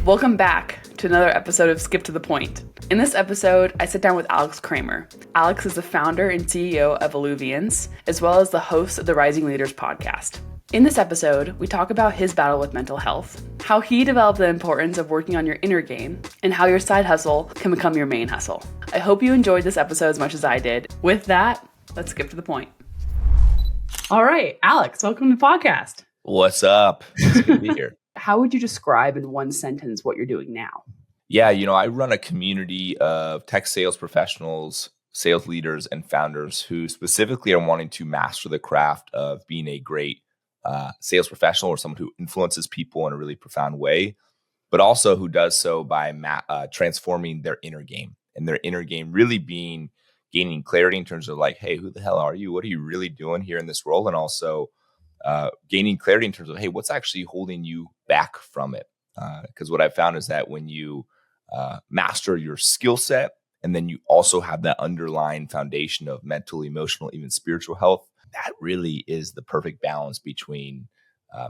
Welcome back to another episode of Skip to the Point. In this episode, I sit down with Alex Kremer. Alex is the founder and CEO of Alluviance, as well as the host of the Rising Leaders podcast. In this episode, we talk about his battle with mental health, how he developed the importance of working on your inner game, and how your side hustle can become your main hustle. I hope you enjoyed this episode as much as I did. With that, let's skip to the point. All right, Alex, welcome to the podcast. What's up? It's good to be here. How would you describe in one sentence what you're doing now? Yeah, I run a community of tech sales professionals, sales leaders, and founders who specifically are wanting to master the craft of being a great sales professional or someone who influences people in a really profound way, but also who does so by transforming their inner game, and their inner game really being gaining clarity in terms of like, hey, who the hell are you? What are you really doing here in this role? And also gaining clarity in terms of, hey, what's actually holding you back from it? Because what I found is that when you master your skill set, and then you also have that underlying foundation of mental, emotional, even spiritual health, that really is the perfect balance between,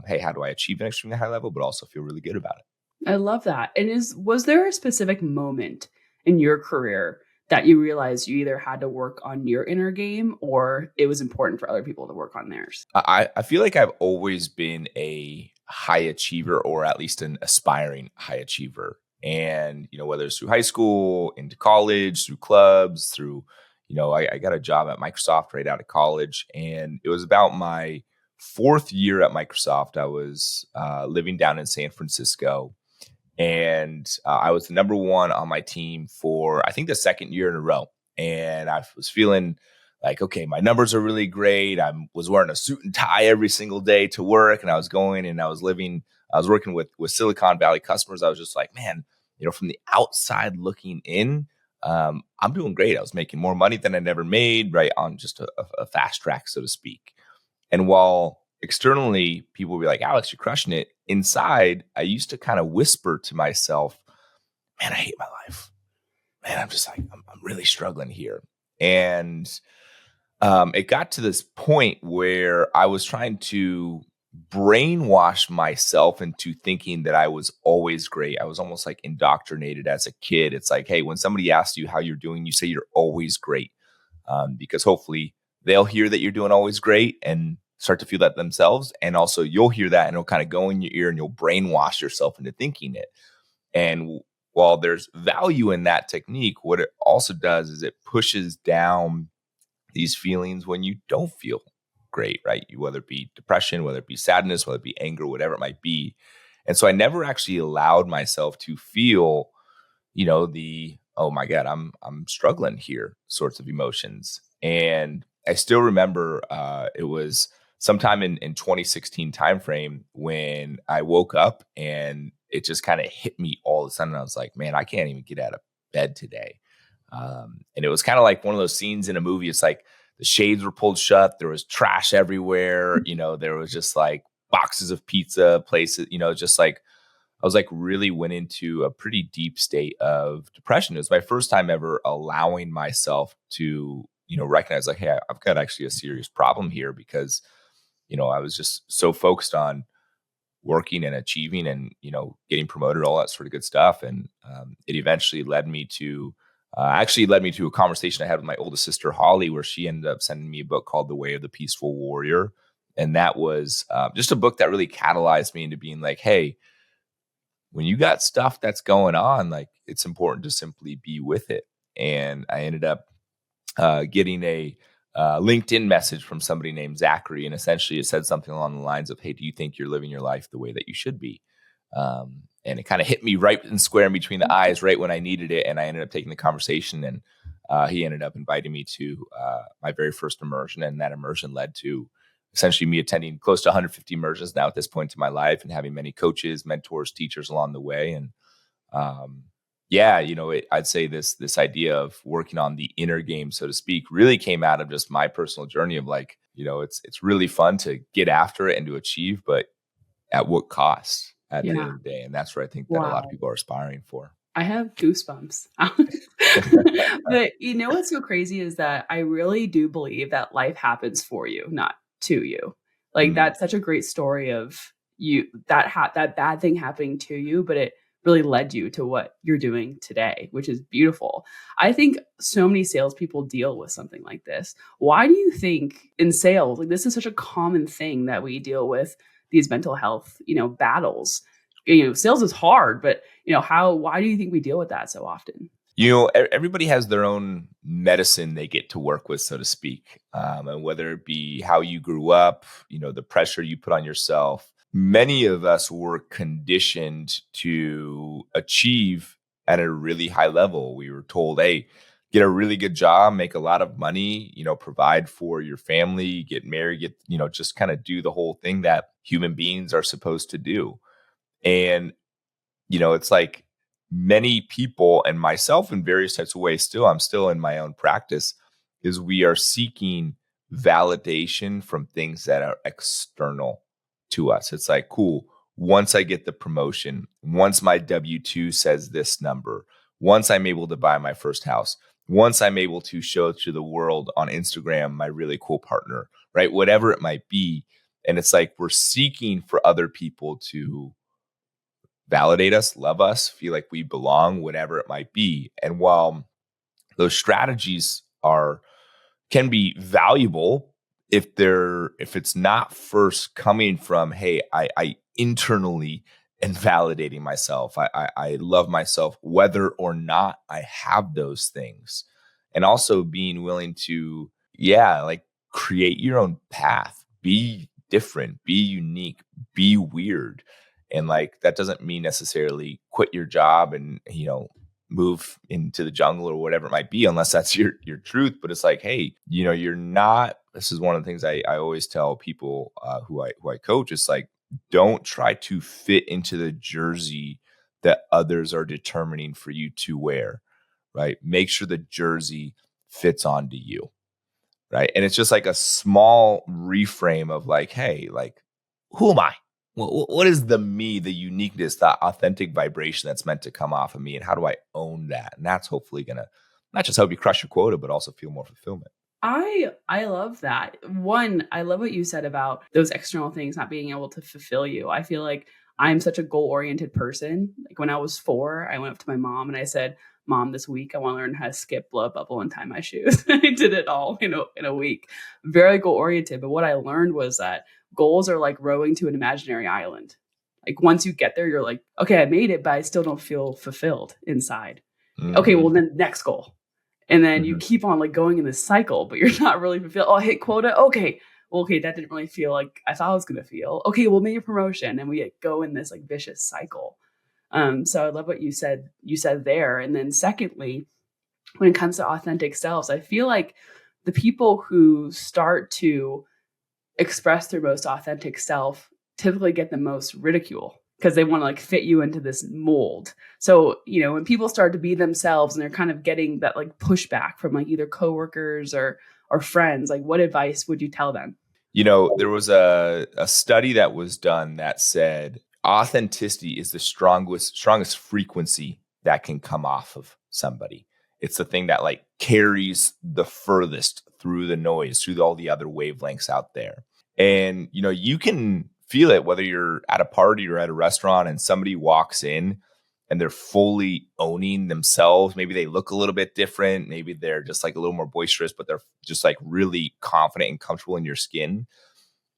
hey, how do I achieve an extremely high level, but also feel really good about it? I love that. And was there a specific moment in your career that you realized you either had to work on your inner game or it was important for other people to work on theirs? I feel like I've always been a high achiever, or at least an aspiring high achiever. And, whether it's through high school, into college, through clubs, through, I got a job at Microsoft right out of college. And it was about my fourth year at Microsoft. I was living down in San Francisco. And I was the number one on my team for, I think, the second year in a row. And I was feeling like, okay, my numbers are really great. I was wearing a suit and tie every single day to work. And I was going and I was working with Silicon Valley customers. I was just like, man, from the outside looking in, I'm doing great. I was making more money than I'd ever made, right, on just a fast track, so to speak. And while externally people would be like, Alex, you're crushing it, inside, I used to kind of whisper to myself, man, I hate my life. Man, I'm just like, I'm really struggling here. And it got to this point where I was trying to brainwash myself into thinking that I was always great. I was almost like indoctrinated as a kid. It's like, hey, when somebody asks you how you're doing, you say you're always great, because hopefully they'll hear that you're doing always great and start to feel that themselves. And also you'll hear that and it'll kind of go in your ear and you'll brainwash yourself into thinking it. And while there's value in that technique, what it also does is it pushes down these feelings when you don't feel great, right? Whether it be depression, whether it be sadness, whether it be anger, whatever it might be. And so I never actually allowed myself to feel, the, oh my God, I'm struggling here sorts of emotions. And I still remember it was sometime in 2016 timeframe when I woke up and it just kind of hit me all of a sudden. I was like, man, I can't even get out of bed today. And it was kind of like one of those scenes in a movie. It's like the shades were pulled shut. There was trash everywhere. There was just like boxes of pizza places, just like I was like really went into a pretty deep state of depression. It was my first time ever allowing myself to, recognize like, hey, I've got actually a serious problem here, because I was just so focused on working and achieving and, getting promoted, all that sort of good stuff. And it eventually led me to a conversation I had with my oldest sister, Holly, where she ended up sending me a book called The Way of the Peaceful Warrior. And that was just a book that really catalyzed me into being like, hey, when you got stuff that's going on, like it's important to simply be with it. And I ended up getting a LinkedIn message from somebody named Zachary. And essentially it said something along the lines of, hey, do you think you're living your life the way that you should be? And it kind of hit me right and square in between the eyes right when I needed it. And I ended up taking the conversation, and he ended up inviting me to my very first immersion. And that immersion led to essentially me attending close to 150 immersions now at this point in my life, and having many coaches, mentors, teachers along the way. And I'd say this idea of working on the inner game, so to speak, really came out of just my personal journey of like, it's really fun to get after it and to achieve, but at what cost at the end of the day? And that's where I think that a lot of people are aspiring for. I have goosebumps. But what's so crazy is that I really do believe that life happens for you, not to you. Like that's such a great story of you, that bad thing happening to you, but it really led you to what you're doing today, which is beautiful. I think so many salespeople deal with something like this. Why do you think in sales, like this is such a common thing that we deal with these mental health, battles? Sales is hard, but why do you think we deal with that so often? Everybody has their own medicine they get to work with, so to speak. And whether it be how you grew up, the pressure you put on yourself, many of us were conditioned to achieve at a really high level. We were told, hey, get a really good job, make a lot of money, provide for your family, get married, just kind of do the whole thing that human beings are supposed to do. And it's like many people and myself in various types of ways, I'm still in my own practice, is we are seeking validation from things that are external to us. It's like, cool, once I get the promotion, once my W-2 says this number, once I'm able to buy my first house, once I'm able to show to the world on Instagram my really cool partner, right? Whatever it might be. And it's like we're seeking for other people to validate us, love us, feel like we belong, whatever it might be. And while those strategies can be valuable, if it's not first coming from, hey, I internally am validating myself. I love myself, whether or not I have those things. And also being willing to, like create your own path, be different, be unique, be weird. And like, that doesn't mean necessarily quit your job and, move into the jungle or whatever it might be, unless that's your truth. But it's like, hey, you're not, this is one of the things I always tell people who I coach. It's like, don't try to fit into the jersey that others are determining for you to wear, right? Make sure the jersey fits onto you, right? And it's just like a small reframe of like, hey, like, who am I? What is the me, the uniqueness, the authentic vibration that's meant to come off of me? And how do I own that? And that's hopefully going to not just help you crush your quota, but also feel more fulfillment. I love that. One, I love what you said about those external things not being able to fulfill you. I feel like I'm such a goal-oriented person. Like when I was 4, I went up to my mom and I said, Mom, this week I want to learn how to skip, blow a bubble, and tie my shoes. I did it all, in a week. Very goal-oriented. But what I learned was that goals are like rowing to an imaginary island. Like once you get there, you're like, okay, I made it, but I still don't feel fulfilled inside. Mm-hmm. Okay, well then next goal. And then you Mm-hmm. keep on like going in this cycle, but you're not really fulfilled. Oh, I hit quota. Okay. Well, okay, that didn't really feel like I thought I was going to feel. Okay, well, maybe a promotion. And we go in this like vicious cycle. So I love what you said there. And then secondly, when it comes to authentic selves, I feel like the people who start to express their most authentic self typically get the most ridicule because they want to like fit you into this mold. So, when people start to be themselves and they're kind of getting that like pushback from like either coworkers or friends, like what advice would you tell them? There was a study that was done that said authenticity is the strongest frequency that can come off of somebody. It's the thing that like carries the furthest through the noise, through all the other wavelengths out there. And, you can feel it whether you're at a party or at a restaurant and somebody walks in and they're fully owning themselves. Maybe they look a little bit different. Maybe they're just like a little more boisterous, but they're just like really confident and comfortable in your skin.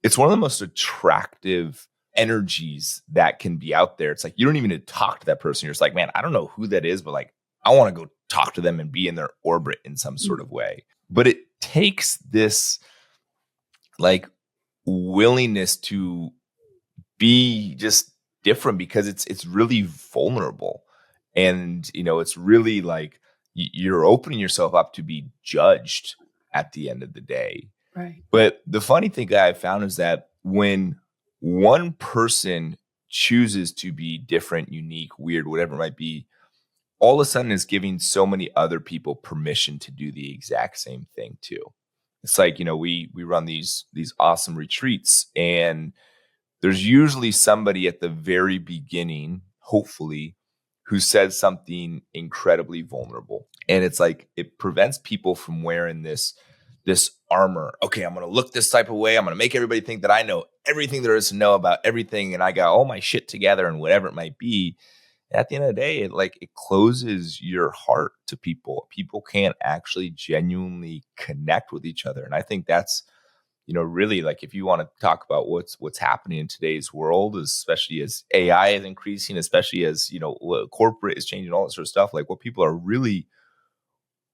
It's one of the most attractive energies that can be out there. It's like, you don't even need to talk to that person. You're just like, man, I don't know who that is, but like, I want to go talk to them and be in their orbit in some sort of way. But it takes this like willingness to be just different because it's really vulnerable. And, it's really like you're opening yourself up to be judged at the end of the day. Right. But the funny thing that I found is that when one person chooses to be different, unique, weird, whatever it might be, all of a sudden is giving so many other people permission to do the exact same thing too. It's like, we run these awesome retreats, and there's usually somebody at the very beginning, hopefully, who says something incredibly vulnerable. And it's like, it prevents people from wearing this armor. Okay, I'm going to look this type of way. I'm going to make everybody think that I know everything there is to know about everything. And I got all my shit together and whatever it might be. At the end of the day, it closes your heart to people. People can't actually genuinely connect with each other. And I think that's, really, like, if you want to talk about what's happening in today's world, especially as AI is increasing, especially as, corporate is changing, all that sort of stuff, like what people are really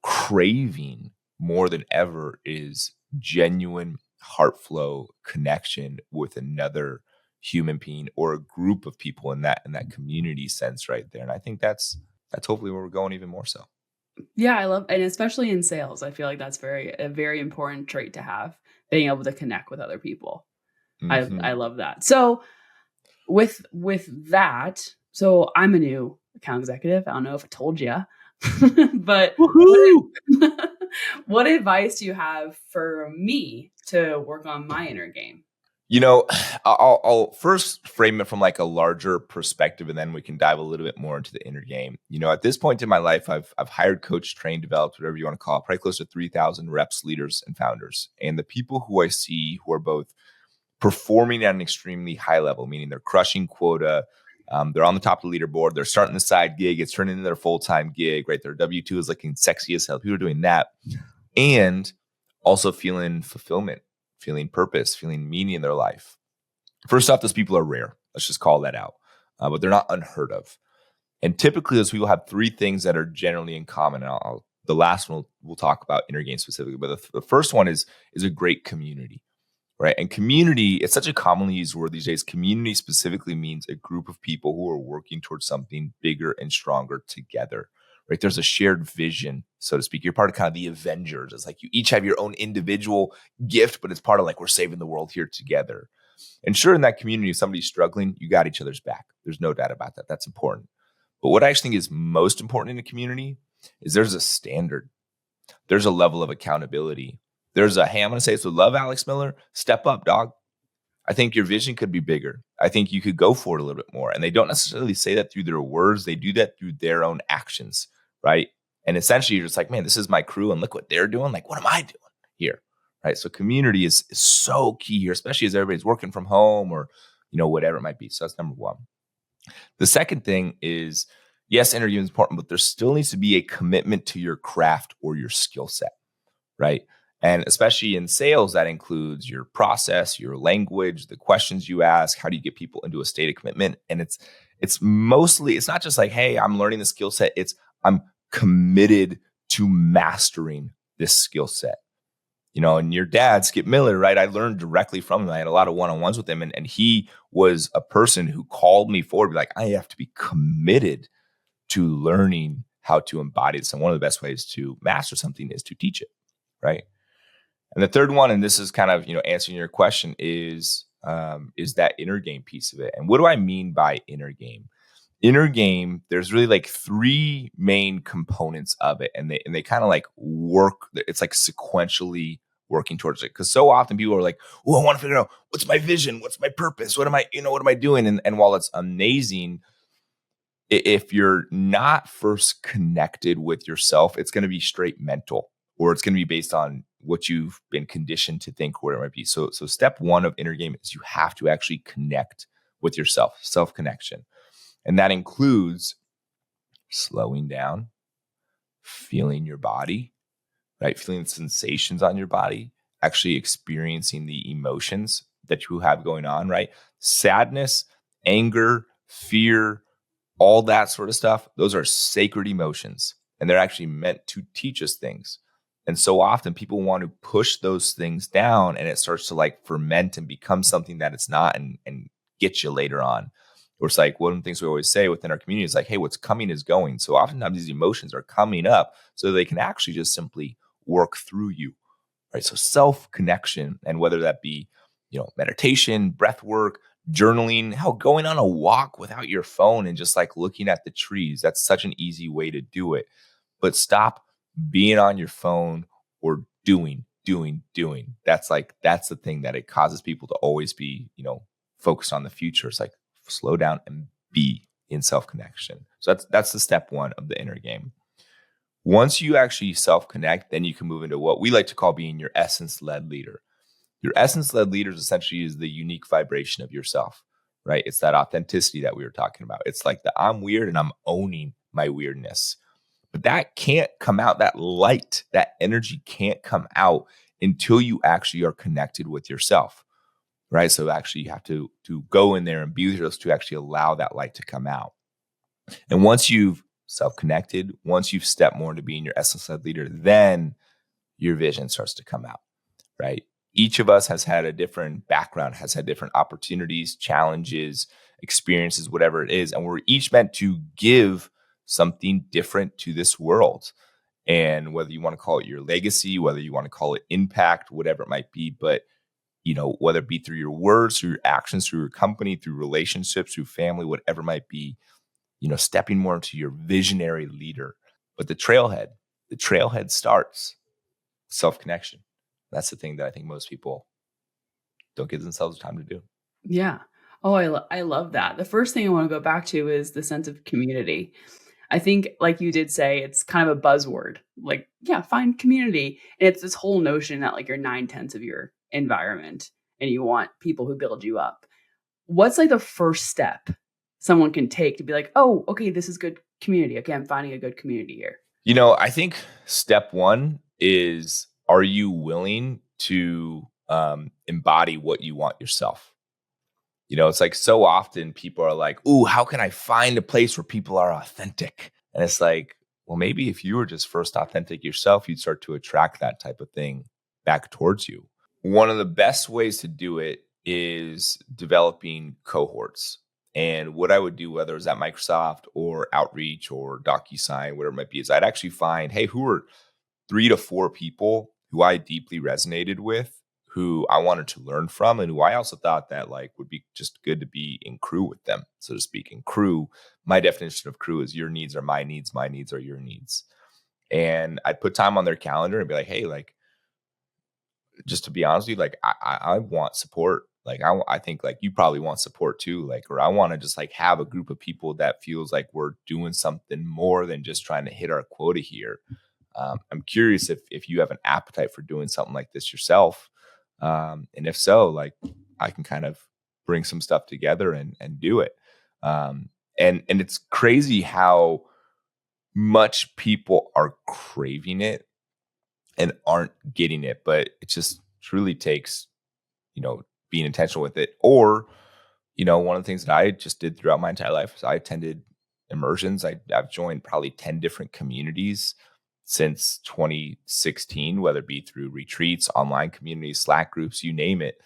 craving more than ever is genuine heart flow connection with another human being or a group of people in that community sense right there. And I think that's hopefully where we're going even more so. Yeah, I love, and especially in sales, I feel like that's a very important trait to have, being able to connect with other people. I love that. So with that, so I'm a new account executive. I don't know if I told you, but what advice do you have for me to work on my inner game? I'll first frame it from like a larger perspective, and then we can dive a little bit more into the inner game. At this point in my life, I've hired, coached, trained, developed, whatever you want to call it, probably close to 3,000 reps, leaders, and founders. And the people who I see who are both performing at an extremely high level, meaning they're crushing quota, they're on the top of the leaderboard, they're starting the side gig, it's turning into their full-time gig, right? Their W-2 is looking sexy as hell. People are doing that. And also feeling fulfillment, feeling purpose, feeling meaning in their life. First off, those people are rare. Let's just call that out. But they're not unheard of. And typically, those people have three things that are generally in common. And the last one we'll talk about inner game specifically. But the first one is a great community, right? And community, it's such a commonly used word these days. Community specifically means a group of people who are working towards something bigger and stronger together, right? There's a shared vision, so to speak. You're part of kind of the Avengers. It's like you each have your own individual gift, but it's part of like, we're saving the world here together. And sure, in that community, if somebody's struggling, you got each other's back. There's no doubt about that. That's important. But what I actually think is most important in a community is there's a standard. There's a level of accountability. There's hey, I'm going to say this with love, Alex Miller, step up, dog. I think your vision could be bigger. I think you could go for it a little bit more. And they don't necessarily say that through their words. They do that through their own actions, right? And essentially, you're just like, man, this is my crew, and look what they're doing. Like, what am I doing here? Right. So community is so key here, especially as everybody's working from home or, whatever it might be. So that's number one. The second thing is, yes, interviewing is important, but there still needs to be a commitment to your craft or your skill set, right? And especially in sales, that includes your process, your language, the questions you ask. How do you get people into a state of commitment? And it's mostly, it's not just like, hey, I'm learning the skill set. It's I'm committed to mastering this skill set. And your dad, Skip Miller, right? I learned directly from him. I had a lot of one-on-ones with him. And he was a person who called me forward, be like, I have to be committed to learning how to embody this. And one of the best ways to master something is to teach it, right? And the third one, and this is kind of, answering your question, is that inner game piece of it. And what do I mean by inner game? Inner game, there's really like three main components of it. And they kind of like work, it's like sequentially working towards it. Because so often people are like, oh, I want to figure out what's my vision? What's my purpose? What am I doing? And while it's amazing, if you're not first connected with yourself, it's going to be straight mental, or it's going to be based on what you've been conditioned to think, whatever it might be. So step one of inner game is you have to actually connect with yourself, self-connection. And that includes slowing down, feeling your body, right? Feeling the sensations on your body, actually experiencing the emotions that you have going on, right? Sadness, anger, fear, all that sort of stuff. Those are sacred emotions, and they're actually meant to teach us things. And so often people want to push those things down, and it starts to like ferment and become something that it's not, and get you later on. Or it's like one of the things we always say within our community is like, hey, what's coming is going. So oftentimes these emotions are coming up so they can actually just simply work through you, right? So self-connection, and whether that be, meditation, breath work, journaling, hell, going on a walk without your phone and just like looking at the trees. That's such an easy way to do it. But stop being on your phone or doing. That's the thing that it causes people to always be, focused on the future. It's like, slow down and be in self-connection. So that's the step one of the inner game. Once you actually self-connect, then you can move into what we like to call being your essence-led leader. Your essence-led leader essentially is the unique vibration of yourself, right? It's that authenticity that we were talking about. It's like the I'm weird and I'm owning my weirdness. But that can't come out, that light, that energy can't come out until you actually are connected with yourself, right? So actually you have to go in there and be with yourself to actually allow that light to come out. And once you've self-connected, once you've stepped more into being your essence-led leader, then your vision starts to come out, right? Each of us has had a different background, has had different opportunities, challenges, experiences, whatever it is. And we're each meant to give something different to this world. And whether you want to call it your legacy, whether you want to call it impact, whatever it might be, but whether it be through your words, through your actions, through your company, through relationships, through family, whatever it might be, stepping more into your visionary leader. But the trailhead starts self-connection. That's the thing that I think most people don't give themselves time to do. Yeah. Oh, I love that. The first thing I want to go back to is the sense of community. I think, like you did say, it's kind of a buzzword. Like, yeah, find community. And it's this whole notion that like you're 9/10 of your environment and you want people who build you up. What's like the first step someone can take to be like, oh, okay, this is good community. Okay, I'm finding a good community here. I think step one is, are you willing to embody what you want yourself? It's like so often people are like, ooh, how can I find a place where people are authentic? And it's like, well, maybe if you were just first authentic yourself, you'd start to attract that type of thing back towards you. One of the best ways to do it is developing cohorts. And what I would do, whether it's at Microsoft or Outreach or DocuSign, whatever it might be, is I'd actually find, hey, who are 3 to 4 people who I deeply resonated with, who I wanted to learn from, and who I also thought that like would be just good to be in crew with them, so to speak. In crew, my definition of crew is your needs are my needs are your needs. And I'd put time on their calendar and be like, hey, like, just to be honest with you, like I want support. Like I think like you probably want support too. Like, or I want to just like have a group of people that feels like we're doing something more than just trying to hit our quota here. I'm curious if you have an appetite for doing something like this yourself. And if so, like I can kind of bring some stuff together and do it. And it's crazy how much people are craving it and aren't getting it, but it just truly takes, being intentional with it. Or, one of the things that I just did throughout my entire life is I attended immersions. I've joined probably 10 different communities since 2016, whether it be through retreats, online communities, Slack groups, you name it,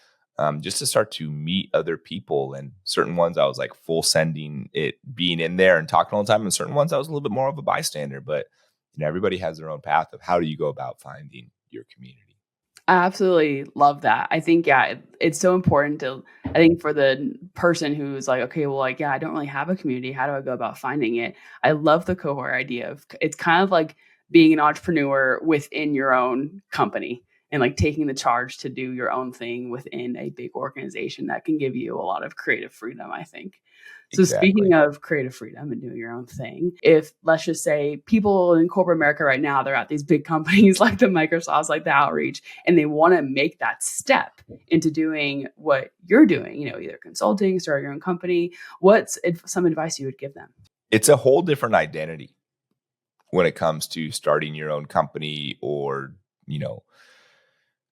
just to start to meet other people. And certain ones I was like full sending it, being in there and talking all the time. And certain ones I was a little bit more of a bystander, but everybody has their own path of how do you go about finding your community. I absolutely love that. I think, yeah, it's so important I think for the person who's like, okay, well, like, yeah, I don't really have a community. How do I go about finding it? I love the cohort idea of it's kind of like being an entrepreneur within your own company and like taking the charge to do your own thing within a big organization that can give you a lot of creative freedom, I think. So Speaking of creative freedom and doing your own thing, if let's just say people in corporate America right now, they're at these big companies like the Microsofts, like the Outreach, and they want to make that step into doing what you're doing, either consulting, start your own company, what's some advice you would give them? It's a whole different identity when it comes to starting your own company or,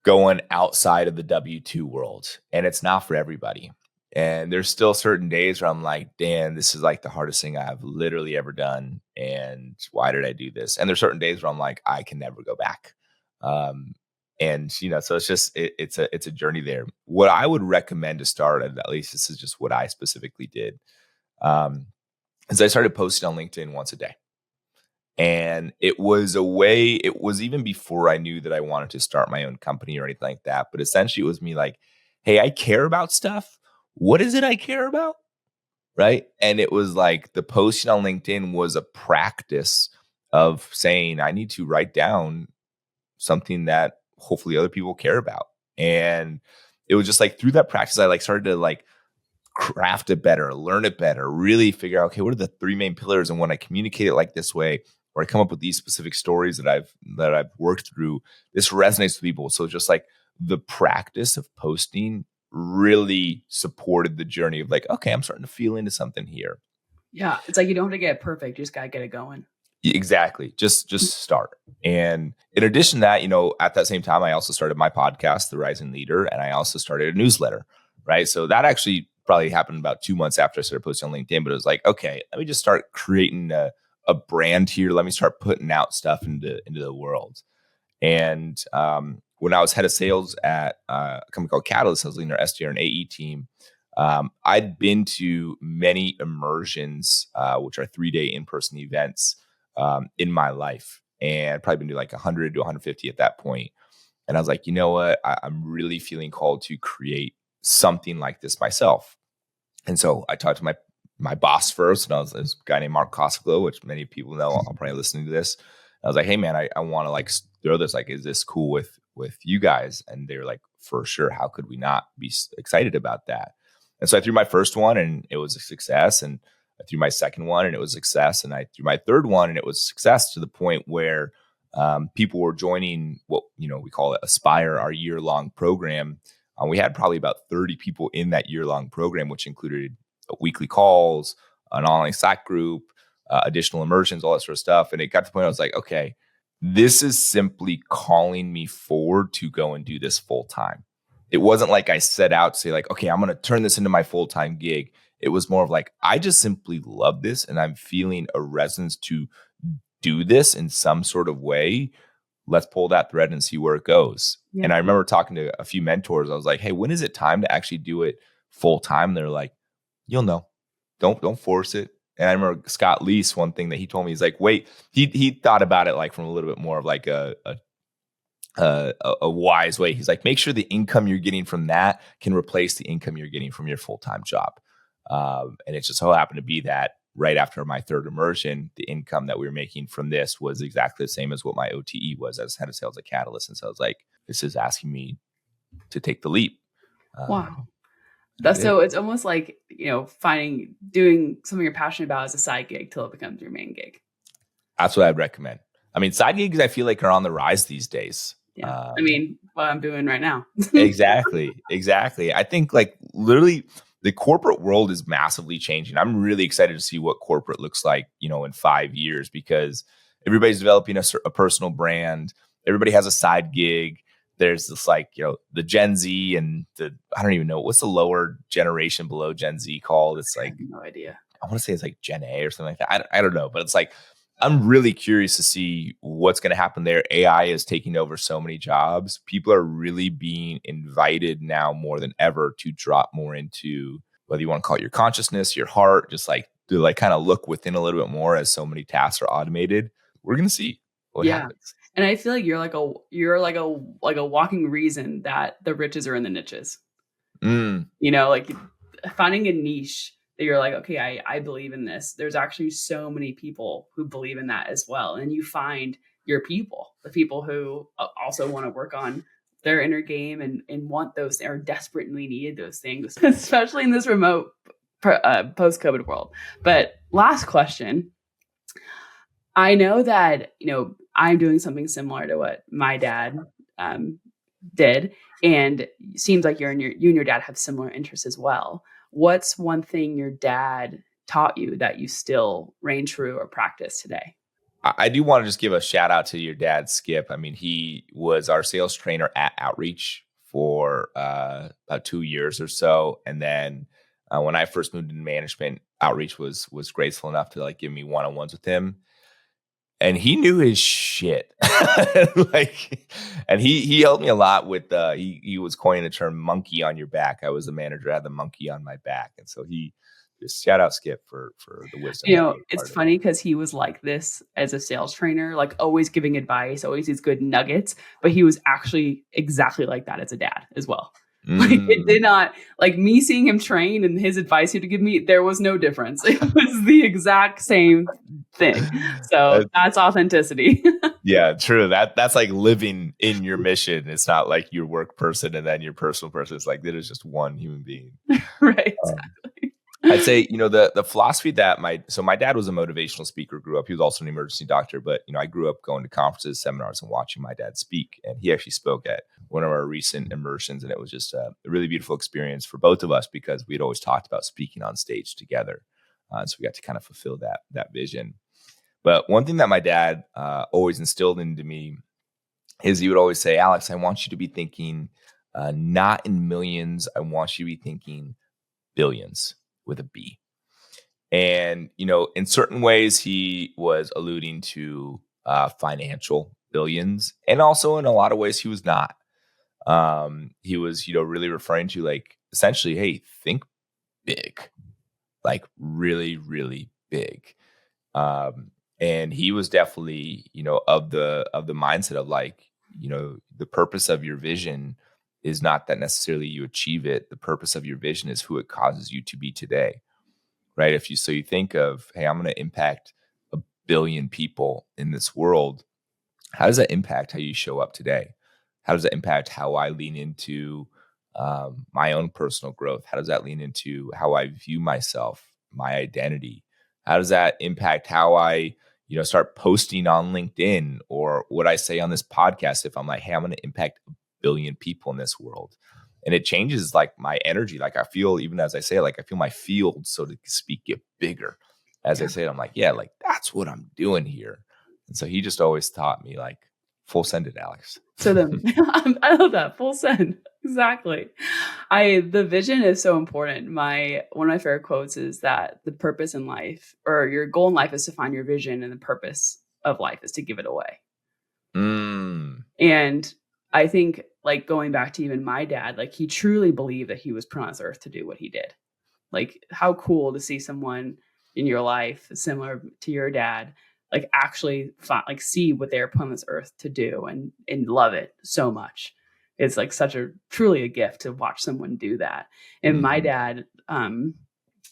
going outside of the W-2 world. And it's not for everybody. And there's still certain days where I'm like, damn, this is like the hardest thing I've literally ever done. And why did I do this? And there's certain days where I'm like, I can never go back. And, so it's just, it's a journey there. What I would recommend to start, at least this is just what I specifically did, is I started posting on LinkedIn once a day. And it was even before I knew that I wanted to start my own company or anything like that. But essentially it was me like, hey, I care about stuff. What is it I care about? Right. And it was like the posting on LinkedIn was a practice of saying, I need to write down something that hopefully other people care about. And it was just like through that practice, I like started to like craft it better, learn it better, really figure out, okay, what are the 3 main pillars? And when I communicate it like this way, or I come up with these specific stories that I've worked through, this resonates with people. So just like the practice of posting really supported the journey of like, okay, I'm starting to feel into something here. Yeah. It's like, you don't have to get it perfect. You just got to get it going. Exactly. Just start. And in addition to that, at that same time, I also started my podcast, The Rising Leader, and I also started a newsletter, right? So that actually probably happened about 2 months after I started posting on LinkedIn, but it was like, okay, let me just start creating a brand here. Let me start putting out stuff into the world. And when I was head of sales at a company called Catalyst, I was leading our SDR and AE team. I'd been to many immersions, which are 3-day in-person events in my life, and probably been to like 100 to 150 at that point. And I was like, you know what? I'm really feeling called to create something like this myself. And so I talked to my boss first, and I was this guy named Mark Costaglo, which many people know. I'll probably listening to this. I was like, hey man, I want to like throw this. Like, is this cool with you guys? And they were like, for sure. How could we not be excited about that? And so I threw my first one, and it was a success. And I threw my second one, and it was a success. And I threw my third one, and it was a success, to the point where people were joining what we call it Aspire, our year-long program. We had probably about 30 people in that year-long program, which included weekly calls, an online Slack group, additional immersions, all that sort of stuff. And it got to the point I was like, okay, this is simply calling me forward to go and do this full time. It wasn't like I set out to say like, okay, I'm going to turn this into my full-time gig. It was more of like, I just simply love this, and I'm feeling a resonance to do this in some sort of way. Let's pull that thread and see where it goes. Yeah. And I remember talking to a few mentors. I was like, hey, when is it time to actually do it full time? They're like, you'll know. Don't force it. And I remember Scott Leese, one thing that he told me, he's like, wait, he thought about it like from a little bit more of like a wise way. He's like, make sure the income you're getting from that can replace the income you're getting from your full-time job. And it just so happened to be that right after my third immersion, the income that we were making from this was exactly the same as what my OTE was as head of sales at Catalyst. And so I was like, this is asking me to take the leap. Wow. So it's almost like, doing something you're passionate about as a side gig till it becomes your main gig. That's what I'd recommend. I mean, side gigs, I feel like, are on the rise these days. Yeah. What I'm doing right now. Exactly. I think like literally the corporate world is massively changing. I'm really excited to see what corporate looks like, in 5 years, because everybody's developing a personal brand. Everybody has a side gig. There's this like, the Gen Z and I don't even know, what's the lower generation below Gen Z called? It's like, no idea. I want to say it's like Gen A or something like that. I don't know, but it's like, I'm really curious to see what's going to happen there. AI is taking over so many jobs. People are really being invited now more than ever to drop more into, whether you want to call it your consciousness, your heart, just like to like kind of look within a little bit more as so many tasks are automated. We're going to see what happens. And I feel like you're like a walking reason that the riches are in the niches. Like finding a niche that you're like, okay, I believe in this. There's actually so many people who believe in that as well. And you find your people, the people who also want to work on their inner game and want those, or desperately needed those things, especially in this remote post-COVID world. But last question. I know that, I'm doing something similar to what my dad did. And it seems like you and your dad have similar interests as well. What's one thing your dad taught you that you still reign true or practice today? I do want to just give a shout out to your dad, Skip. I mean, he was our sales trainer at Outreach for about 2 years or so. And then when I first moved into management, Outreach was graceful enough to like give me one-on-ones with him. And he knew his shit. And he helped me a lot with, he was coining the term monkey on your back. I was the manager, I had the monkey on my back. And so he just shout out Skip for the wisdom. It's funny because he was like this as a sales trainer, like always giving advice, always these good nuggets, but he was actually exactly like that as a dad as well. Like it did not, like me seeing him train and his advice he had to give me, there was no difference. It was the exact same thing. So that's authenticity. Yeah, true. That's like living in your mission. It's not like your work person and then your personal person. It's like there is just one human being. Right. Exactly. I'd say, the philosophy that my dad was a motivational speaker, grew up. He was also an emergency doctor, but, I grew up going to conferences, seminars, and watching my dad speak. And he actually spoke at one of our recent immersions. And it was just a really beautiful experience for both of us because we'd always talked about speaking on stage together. So we got to kind of fulfill that vision. But one thing that my dad always instilled into me is he would always say, Alex, I want you to be thinking not in millions. I want you to be thinking billions with a B. And, in certain ways, he was alluding to financial billions. And also in a lot of ways, he was not. He was, really referring to like, essentially, hey, think big, like really, really big. And he was definitely, of the mindset of like, the purpose of your vision is not that necessarily you achieve it. The purpose of your vision is who it causes you to be today, right? You think of, hey, I'm going to impact 1 billion people in this world. How does that impact how you show up today? How does that impact how I lean into my own personal growth? How does that lean into how I view myself, my identity? How does that impact how I, start posting on LinkedIn or what I say on this podcast? If I'm like, hey, I'm going to impact 1 billion people in this world. And it changes like my energy. Like I feel, even as I say, like I feel my field, so to speak, get bigger. As I say it, I'm like, yeah, like that's what I'm doing here. And so he just always taught me like, full send it, Alex. So I love that, full send. Exactly. The vision is so important. One of my favorite quotes is that the purpose in life, or your goal in life, is to find your vision, and the purpose of life is to give it away. And I think, like, going back to even my dad, like he truly believed that he was put on this earth to do what he did. Like, how cool to see someone in your life similar to your dad, like actually see what they're put on this earth to do and love it so much. It's like truly a gift to watch someone do that. And my dad,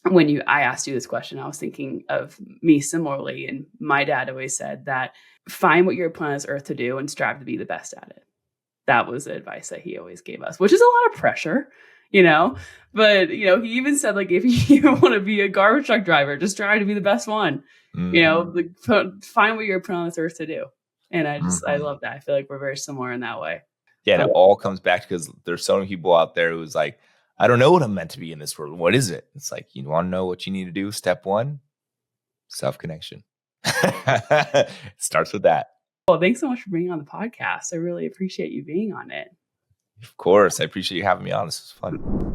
when I asked you this question, I was thinking of me similarly. And my dad always said that find what you're put on this earth to do and strive to be the best at it. That was the advice that he always gave us, which is a lot of pressure, but, he even said, like, if you want to be a garbage truck driver, just try to be the best one, like, find what you're put on this earth to do. And I love that. I feel like we're very similar in that way. Yeah. And it all comes back because there's so many people out there who's like, I don't know what I'm meant to be in this world. What is it? It's like, you want to know what you need to do? Step 1, self-connection. Starts with that. Well, thanks so much for being on the podcast. I really appreciate you being on it. Of course. I appreciate you having me on. This was fun.